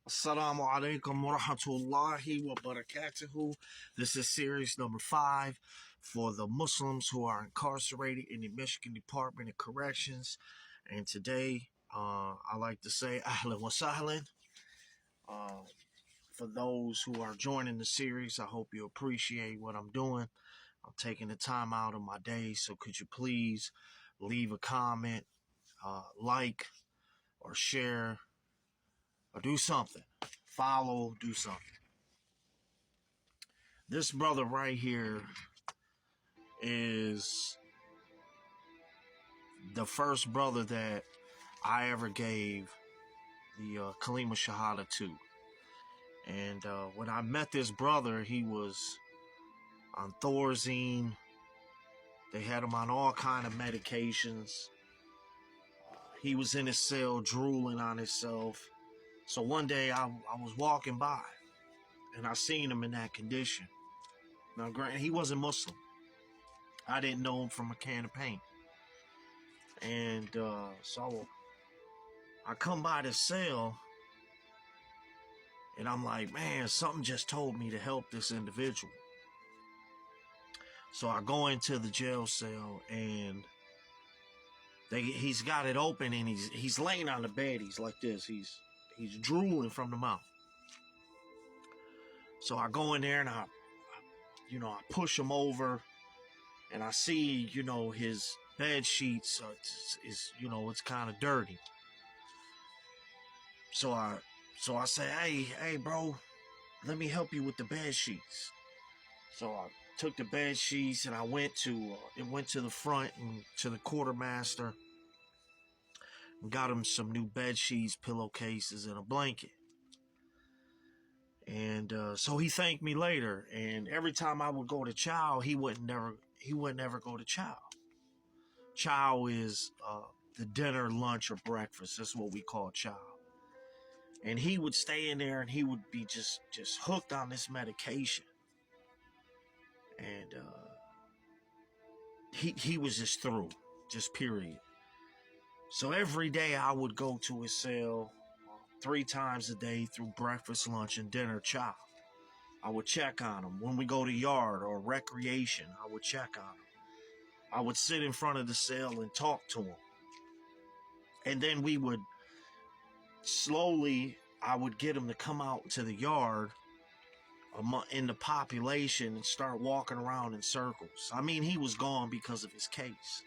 Assalamu alaikum wa rahmatullahi wa barakatuhu. This is series number 5 for the Muslims who are incarcerated in the Michigan Department of Corrections. And today, I like to say ahlan wa sahlan. For those who are joining the series, I hope you appreciate what I'm doing. I'm taking the time out of my day, so could you please leave a comment, like, or share, or do something. Follow, do something. This brother right here is the first brother that I ever gave the Kalima Shahada to. And when I met this brother, he was on Thorazine. They had him on all kind of medications. He was in his cell drooling on himself. So one day I was walking by and I seen him in that condition. Now, granted, he wasn't Muslim. I didn't know him from a can of paint. And so I come by the cell and I'm like, man, something just told me to help this individual. So I go into the jail cell and he's got it open and he's laying on the bed. He's like this. He's drooling from the mouth. So I go in there and I push him over and I see, his bed sheets it's kind of dirty. So I say, hey, bro, let me help you with the bed sheets. So I took the bed sheets and I went to the front and to the quartermaster and got him some new bed sheets, pillowcases, and a blanket. And so he thanked me later. And every time I would go to chow, he would never go to chow. Chow is the dinner, lunch, or breakfast. That's what we call chow. And he would stay in there and he would be just hooked on this medication. And he was just through, just period. So every day I would go to his cell 3 times a day through breakfast, lunch, and dinner chow. I would check on him. When we go to yard or recreation, I would check on him. I would sit in front of the cell and talk to him. And then we would slowly, I would get him to come out to the yard in the population and start walking around in circles. I mean, he was gone because of his case.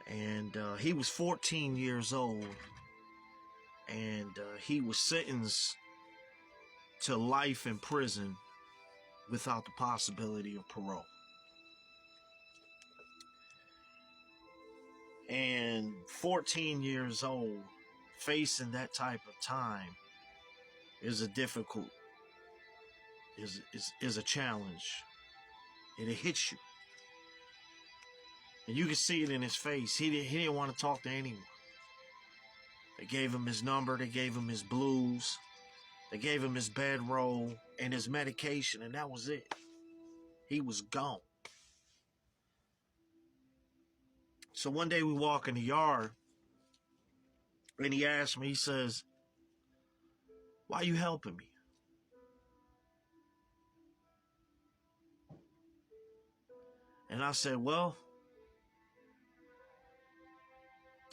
And he was 14 years old. And he was sentenced to life in prison without the possibility of parole. And 14 years old, facing that type of time is a difficult, is a challenge. It hits you. And you can see it in his face. He didn't want to talk to anyone. They gave him his number. They gave him his blues. They gave him his bedroll and his medication, and that was it. He was gone. So one day we walk in the yard, and he asked me, he says, why are you helping me? And I said, well,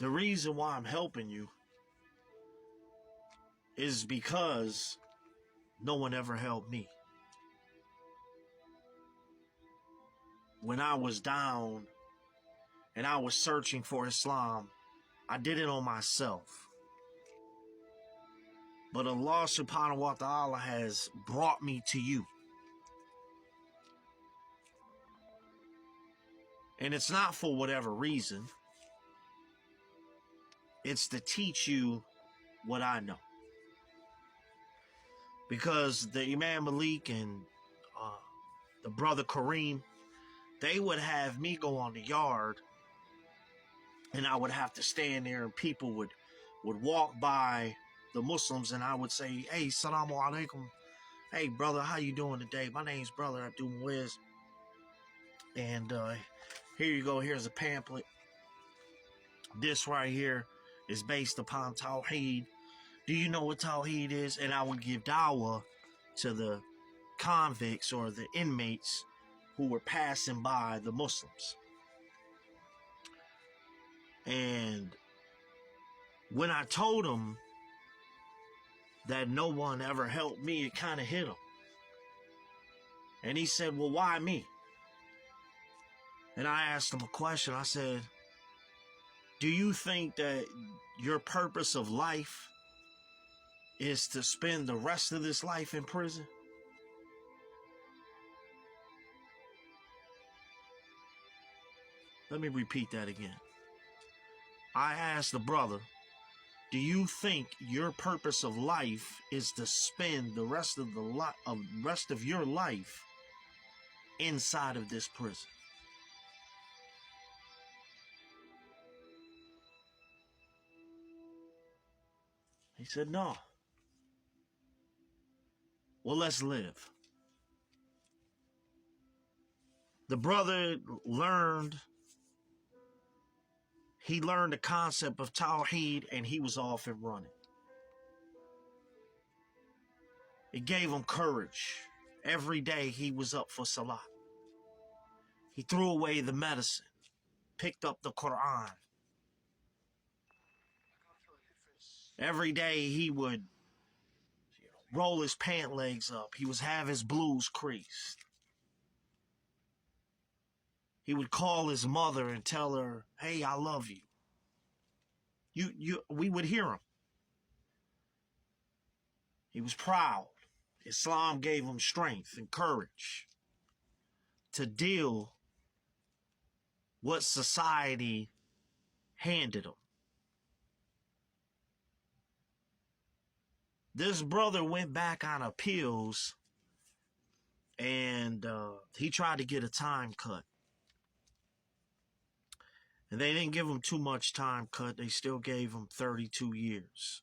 the reason why I'm helping you is because no one ever helped me. When I was down and I was searching for Islam, I did it on myself. But Allah subhanahu wa ta'ala has brought me to you. And it's not for whatever reason. It's to teach you what I know. Because the Imam Malik and the brother Kareem, they would have me go on the yard and I would have to stand there and people would walk by the Muslims and I would say, hey, salamu alaikum. Hey, brother, how you doing today? My name's Brother Abdul Muiz. And here you go. Here's a pamphlet. This right here is based upon Tawheed. Do you know what Tawheed is? And I would give dawah to the convicts or the inmates who were passing by the Muslims. And when I told him that no one ever helped me, it kind of hit him. And he said, well, why me? And I asked him a question. I said, do you think that your purpose of life is to spend the rest of this life in prison? Let me repeat that again. I asked the brother, do you think your purpose of life is to spend the rest of your life inside of this prison? He said, no. Well, let's live. The brother learned the concept of Tawheed, and he was off and running. It gave him courage. Every day he was up for Salah. He threw away the medicine, picked up the Quran. Every day he would roll his pant legs up. He would have his blues creased. He would call his mother and tell her, hey, I love you. We would hear him. He was proud. Islam gave him strength and courage to deal what society handed him. This brother went back on appeals, and he tried to get a time cut. And they didn't give him too much time cut. They still gave him 32 years,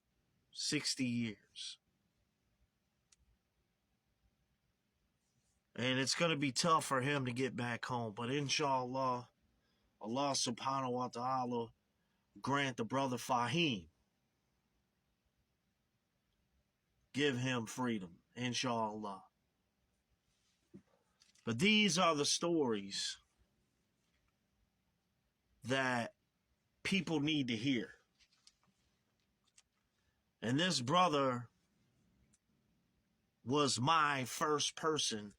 60 years. And it's going to be tough for him to get back home. But inshallah, Allah subhanahu wa ta'ala grant the brother Fahim. Give him freedom, inshallah. But these are the stories that people need to hear. And this brother was my first person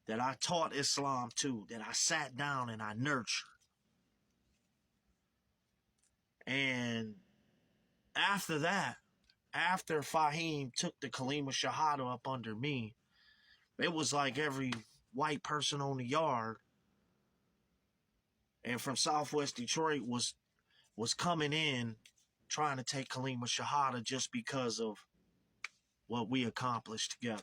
that I taught Islam to, that I sat down and I nurtured. And after that, after Fahim took the Kalima Shahada up under me, it was like every white person on the yard and from Southwest Detroit was coming in trying to take Kalima Shahada just because of what we accomplished together.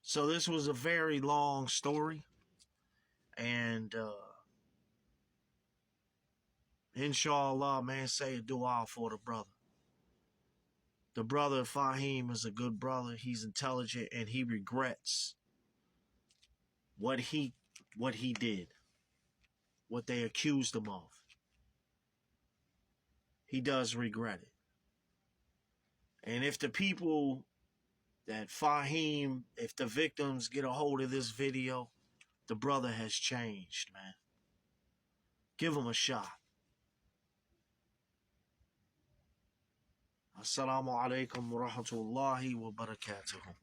So this was a very long story, and inshallah, man, say a dua for the brother. The brother Fahim is a good brother. He's intelligent, and he regrets what he did, what they accused him of. He does regret it. And if the people that Fahim, if the victims get a hold of this video, the brother has changed, man. Give him a shot. Assalamu alaikum wa rahmatullahi wa barakatuhu.